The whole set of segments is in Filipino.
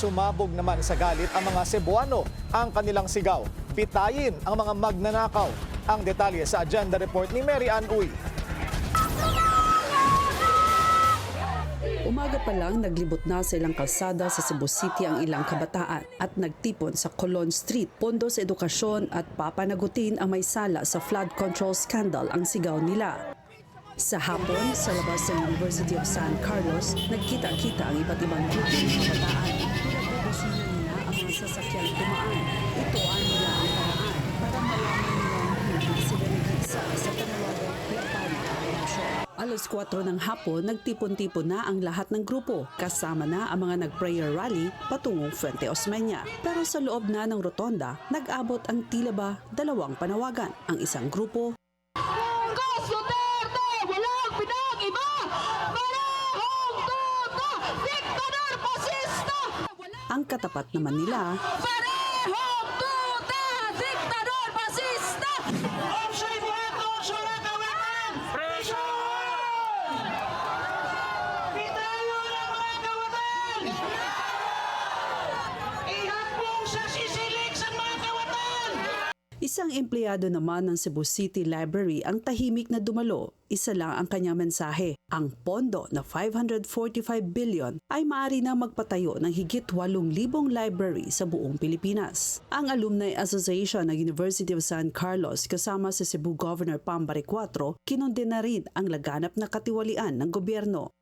sumabog naman sa galit ang mga Cebuano. Ang kanilang sigaw, pitayin ang mga magnanakaw. Ang detalye sa agenda report ni Mary Ann Uy. Umaga pa lang naglibot na sa ilang kalsada sa Cebu City ang ilang kabataan at nagtipon sa Colon Street, pondo sa edukasyon at papanagutin ang may sala sa flood control scandal ang sigaw nila. Sa hapon, sa labas ng University of San Carlos, nagkita-kita ang iba't ibang grupo ng kabataan. Pinagbubusinan nila ang mga sasakyang tumaan. Ito ang nila ang paraan para malaman nilang hindi sila nag-iisa sa panawagang laban ang korupsyon. Alas 4 ng hapon, nagtipon-tipon na ang lahat ng grupo. Kasama na ang mga nag-prayer rally patungong Fuente Osmeña. Pero sa loob na ng rotonda, nag-abot ang tila ba dalawang panawagan. Ang isang grupo, ang katapat naman nila, Parehong tuta! Diktador Fascista! Bitayo ng mga kawatan! Ihambong sa sisilig sa mga kawatan! isang empleyado naman ng Cebu City Library ang tahimik na dumalo. Isa lang ang kanyang mensahe. Ang pondo na 545 billion ay maaari na magpatayo ng higit 8,000 library sa buong Pilipinas. Ang Alumni Association ng University of San Carlos kasama si Cebu Governor Pambare IV kinondena rin ang laganap na katiwalian ng gobyerno.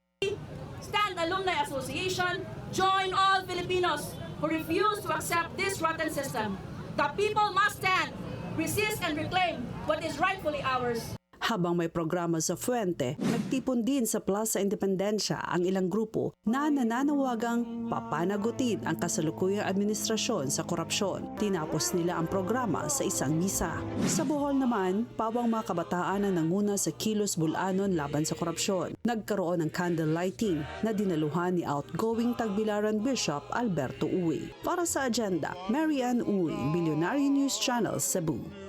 Stand Alumni Association, join all Filipinos who refuse to accept this rotten system. The people must stand, resist and reclaim what is rightfully ours. Habang may programa sa Fuente, nagtipon din sa Plaza Independencia ang ilang grupo na nananawagang papanagutin ang kasalukuyang administrasyon sa korupsyon. Tinapos nila ang programa sa isang misa. Sa Bohol naman, pawang mga kabataan ang nanguna sa Kilos Bulanon laban sa korupsyon. Nagkaroon ng candle lighting na dinaluhan ni outgoing Tagbilaran Bishop Alberto Uy. Para sa agenda, Mary Ann Uy, Billionaire News Channel, Cebu.